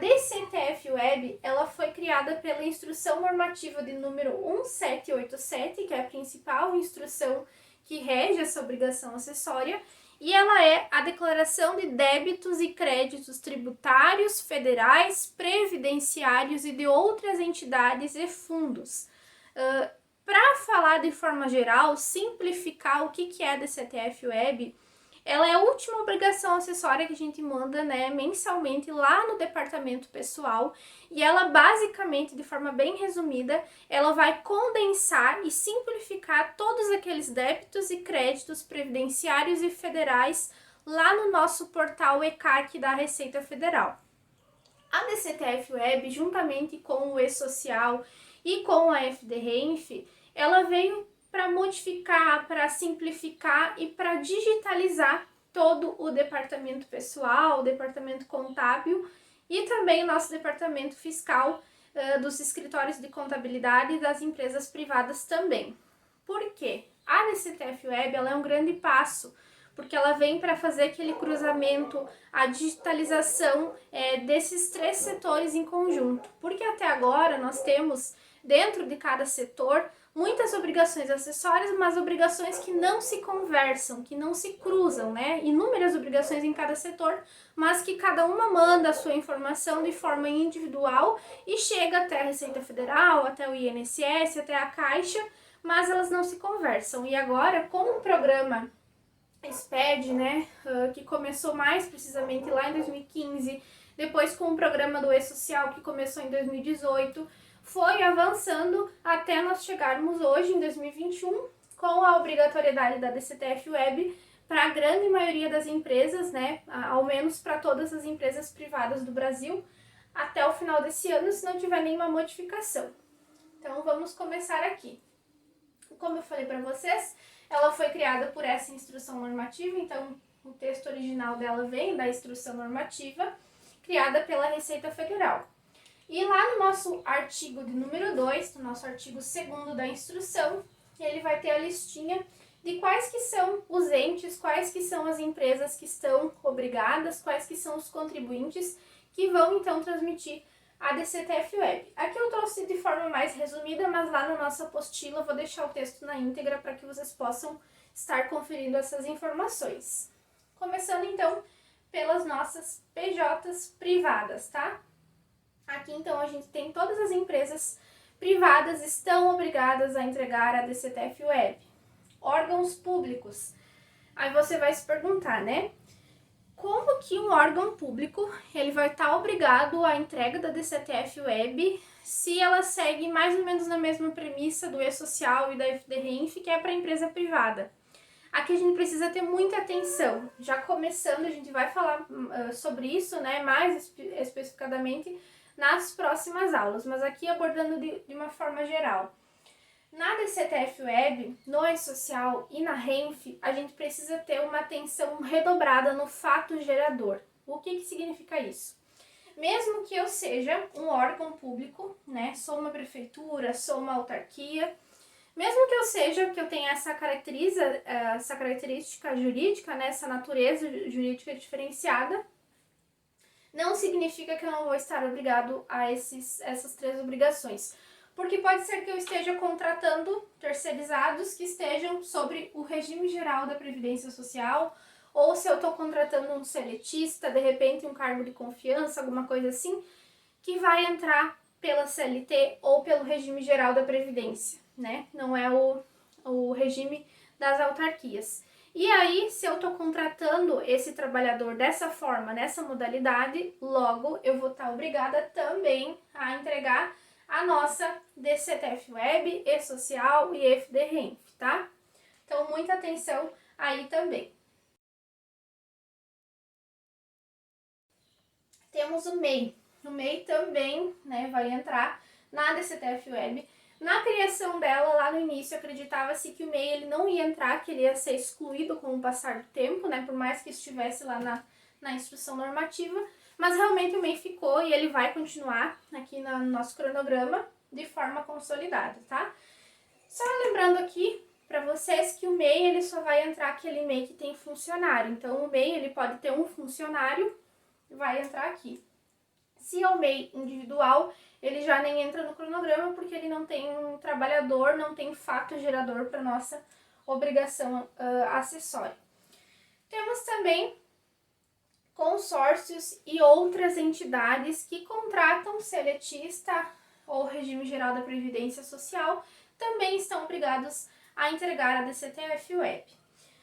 DCTF-Web, ela foi criada pela Instrução Normativa de número 1787, que é a principal instrução que rege essa obrigação acessória, e ela é a declaração de débitos e créditos tributários, federais, previdenciários e de outras entidades e fundos. Para falar de forma geral, simplificar o que é a DCTF-Web, ela é a última obrigação acessória que a gente manda, né, mensalmente lá no departamento pessoal, e ela basicamente, de forma bem resumida, ela vai condensar e simplificar todos aqueles débitos e créditos previdenciários e federais lá no nosso portal ECAC da Receita Federal. A DCTF-Web, juntamente com o E-Social e com a FDRenf, ela veio para modificar, para simplificar e para digitalizar todo o departamento pessoal, o departamento contábil e também o nosso departamento fiscal dos escritórios de contabilidade e das empresas privadas também. Por quê? A DCTF-Web ela é um grande passo, porque ela vem para fazer aquele cruzamento, a digitalização desses três setores em conjunto. Porque até agora nós temos, dentro de cada setor, muitas obrigações acessórias, mas obrigações que não se conversam, que não se cruzam, né? Inúmeras obrigações em cada setor, mas que cada uma manda a sua informação de forma individual e chega até a Receita Federal, até o INSS, até a Caixa, mas elas não se conversam. E agora, com o programa SPED, né, que começou mais precisamente lá em 2015, depois com o programa do E-Social, que começou em 2018, foi avançando até nós chegarmos hoje, em 2021, com a obrigatoriedade da DCTF-Web para a grande maioria das empresas, né, ao menos para todas as empresas privadas do Brasil, até o final desse ano, se não tiver nenhuma modificação. Então, vamos começar aqui. Como eu falei para vocês, ela foi criada por essa instrução normativa, então o texto original dela vem da instrução normativa, criada pela Receita Federal. E lá no nosso artigo de número 2, no nosso artigo 2º da instrução, ele vai ter a listinha de quais que são os entes, quais que são as empresas que estão obrigadas, quais que são os contribuintes que vão então transmitir a DCTF-Web. Aqui eu trouxe de forma mais resumida, mas lá na nossa apostila eu vou deixar o texto na íntegra para que vocês possam estar conferindo essas informações. Começando então pelas nossas PJs privadas, tá? Aqui então a gente tem todas as empresas privadas estão obrigadas a entregar a DCTF-Web. Órgãos públicos. Aí você vai se perguntar, né? Como que um órgão público ele vai estar obrigado à entrega da DCTF-Web se ela segue mais ou menos na mesma premissa do E-Social e da FDRenf, que é para a empresa privada? Aqui a gente precisa ter muita atenção. Já começando, a gente vai falar sobre isso, né, mais especificadamente nas próximas aulas, mas aqui abordando de uma forma geral. Na DCTF-Web, no E-Social e na Renf, a gente precisa ter uma atenção redobrada no fato gerador. O que significa isso? Mesmo que eu seja um órgão público, né, sou uma prefeitura, sou uma autarquia, mesmo que eu tenha essa característica jurídica, né, essa natureza jurídica diferenciada, não significa que eu não vou estar obrigado a essas três obrigações. Porque pode ser que eu esteja contratando terceirizados que estejam sobre o regime geral da Previdência Social, ou se eu estou contratando um seletista, de repente um cargo de confiança, alguma coisa assim, que vai entrar pela CLT ou pelo regime geral da Previdência, né? Não é o regime das autarquias. E aí, se eu estou contratando esse trabalhador dessa forma, nessa modalidade, logo eu vou estar obrigada também a entregar a nossa DCTF-Web, E-Social e FDRenf, tá? Então, muita atenção aí também. Temos o MEI. O MEI também, né, vai entrar na DCTF-Web. Na criação dela, lá no início, acreditava-se que o MEI ele não ia entrar, que ele ia ser excluído com o passar do tempo, né, por mais que estivesse lá na instrução normativa, mas realmente o MEI ficou e ele vai continuar aqui no nosso cronograma de forma consolidada, tá? Só lembrando aqui para vocês que o MEI ele só vai entrar aquele MEI que tem funcionário, então o MEI ele pode ter um funcionário, vai entrar aqui. Se é o MEI individual, ele já nem entra no cronograma porque ele não tem um trabalhador, não tem fato gerador para nossa obrigação acessória. Temos também consórcios e outras entidades que contratam seletista ou regime geral da Previdência Social, também estão obrigados a entregar a DCTF-Web.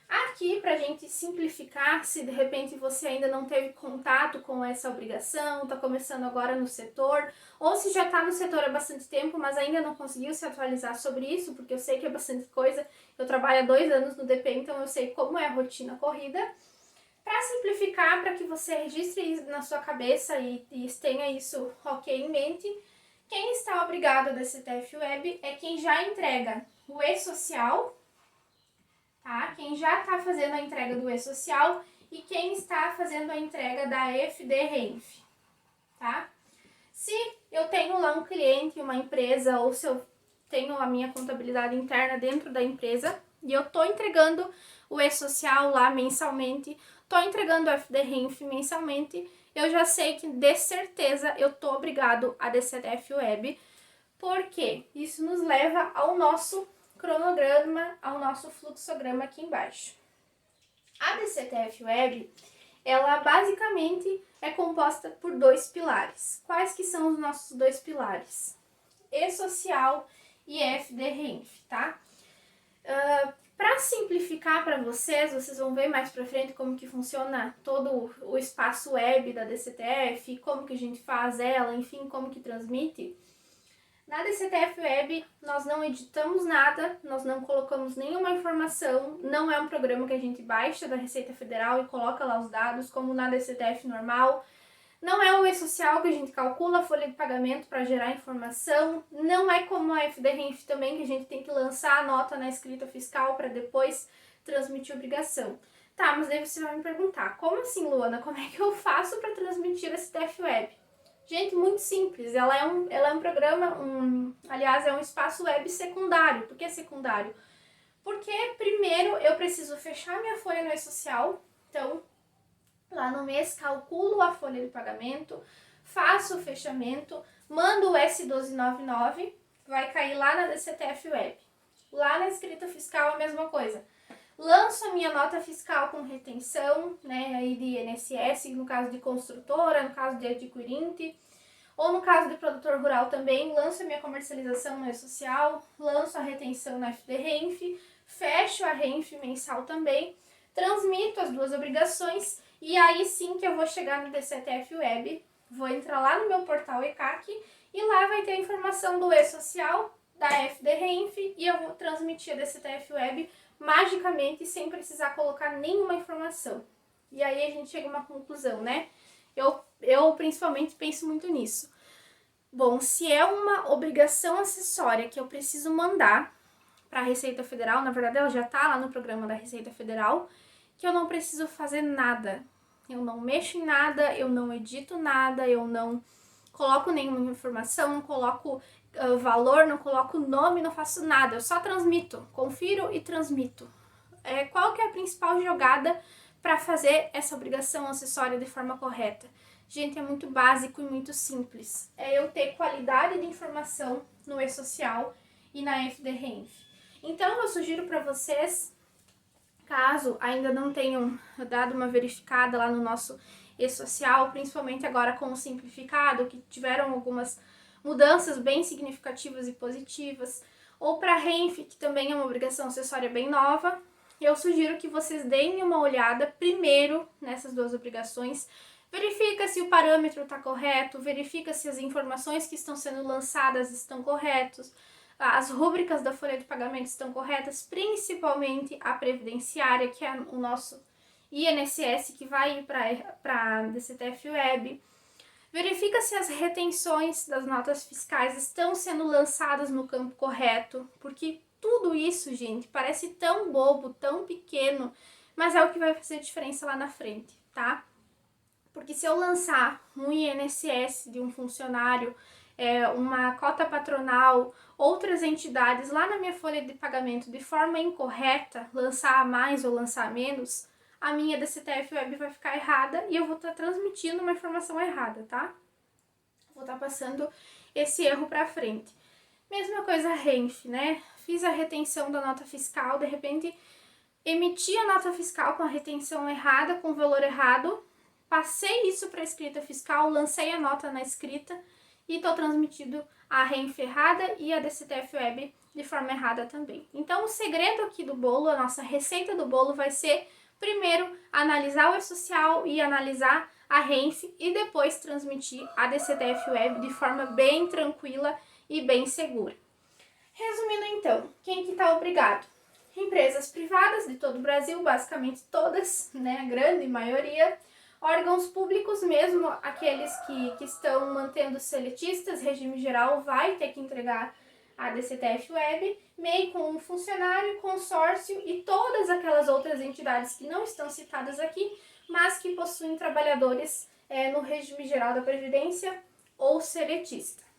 Aqui, para a gente simplificar, se de repente você ainda não teve contato com essa obrigação, está começando agora no setor, ou se já está no setor há bastante tempo, mas ainda não conseguiu se atualizar sobre isso, porque eu sei que é bastante coisa, eu trabalho há 2 anos no DP, então eu sei como é a rotina corrida. Para simplificar, para que você registre isso na sua cabeça e tenha isso ok em mente, quem está obrigado a DCTF-Web é quem já entrega o e-social, tá? Quem já está fazendo a entrega do e-social e quem está fazendo a entrega da FD-Renf, tá? Se eu tenho lá um cliente, uma empresa, ou se eu tenho a minha contabilidade interna dentro da empresa e eu estou entregando o e-social lá mensalmente, estou entregando o FD-Renf mensalmente, eu já sei que de certeza eu estou obrigado a DCTF-Web, porque isso nos leva ao nosso cronograma, ao nosso fluxograma aqui embaixo. A DCTF-Web, ela basicamente é composta por 2 pilares. Quais que são os nossos 2 pilares? E-social e FD-Renf, tá? Para simplificar para vocês vão ver mais para frente como que funciona todo o espaço web da DCTF, como que a gente faz ela, enfim, como que transmite. Na DCTF-Web, nós não editamos nada, nós não colocamos nenhuma informação, não é um programa que a gente baixa da Receita Federal e coloca lá os dados, como na DCTF normal. Não é o e-social que a gente calcula a folha de pagamento para gerar informação, não é como a FD-Renf também, que a gente tem que lançar a nota na escrita fiscal para depois transmitir obrigação. Tá, mas daí você vai me perguntar, como assim, Luana, como é que eu faço para transmitir a DCTF-Web? Gente, muito simples, ela é um programa, aliás, é um espaço web secundário. Por que secundário? Porque primeiro eu preciso fechar minha folha no e-social, então lá no mês calculo a folha de pagamento, faço o fechamento, mando o S1299, vai cair lá na DCTF-Web. Lá na escrita fiscal a mesma coisa. Lanço a minha nota fiscal com retenção, né, aí de INSS, no caso de construtora, no caso de adquirente, ou no caso de produtor rural também, lanço a minha comercialização no e-social, lanço a retenção na FD-Renf, fecho a Renf mensal também, transmito as 2 obrigações e aí sim que eu vou chegar no DCTF-Web, vou entrar lá no meu portal ECAC e lá vai ter a informação do e-social, da FD-Renf e eu vou transmitir a DCTF-Web magicamente sem precisar colocar nenhuma informação. E aí a gente chega a uma conclusão, né? Eu principalmente penso muito nisso. Bom, se é uma obrigação acessória que eu preciso mandar para a Receita Federal, na verdade ela já está lá no programa da Receita Federal, que eu não preciso fazer nada. Eu não mexo em nada, eu não edito nada, eu não coloco nenhuma informação, não coloco valor, não coloco nome, não faço nada. Eu só transmito, confiro e transmito. Qual que é a principal jogada para fazer essa obrigação acessória de forma correta? Gente, é muito básico e muito simples. É eu ter qualidade de informação no e-social e na FD-Renf. Então, eu sugiro para vocês, caso ainda não tenham dado uma verificada lá no nosso e-social, principalmente agora com o simplificado, que tiveram algumas mudanças bem significativas e positivas, ou para a Renf, que também é uma obrigação acessória bem nova, eu sugiro que vocês deem uma olhada primeiro nessas 2 obrigações, verifica se o parâmetro está correto, verifica se as informações que estão sendo lançadas estão corretas, as rúbricas da folha de pagamento estão corretas, principalmente a previdenciária, que é o nosso INSS, que vai ir para a DCTF-Web. Verifica se as retenções das notas fiscais estão sendo lançadas no campo correto, porque tudo isso, gente, parece tão bobo, tão pequeno, mas é o que vai fazer diferença lá na frente, tá? Porque se eu lançar um INSS de um funcionário, uma cota patronal, outras entidades lá na minha folha de pagamento de forma incorreta, lançar a mais ou lançar a menos, a minha DCTF-Web vai ficar errada e eu vou estar transmitindo uma informação errada, tá? passando esse erro para frente. Mesma coisa a RENF, né? Fiz a retenção da nota fiscal, de repente emiti a nota fiscal com a retenção errada, com o valor errado, passei isso para a escrita fiscal, lancei a nota na escrita e estou transmitindo a RENF errada e a DCTF Web de forma errada também. Então, o segredo aqui do bolo, a nossa receita do bolo vai ser, primeiro, analisar o e-social e analisar a RENF e depois transmitir a DCTF Web de forma bem tranquila e bem segura. Resumindo então, quem que está obrigado? Empresas privadas de todo o Brasil, basicamente todas, né, a grande maioria, órgãos públicos, mesmo aqueles que estão mantendo seletistas, regime geral vai ter que entregar a DCTF Web, MEI com funcionário, consórcio e todas aquelas outras entidades que não estão citadas aqui, mas que possuem trabalhadores no regime geral da Previdência ou seletista.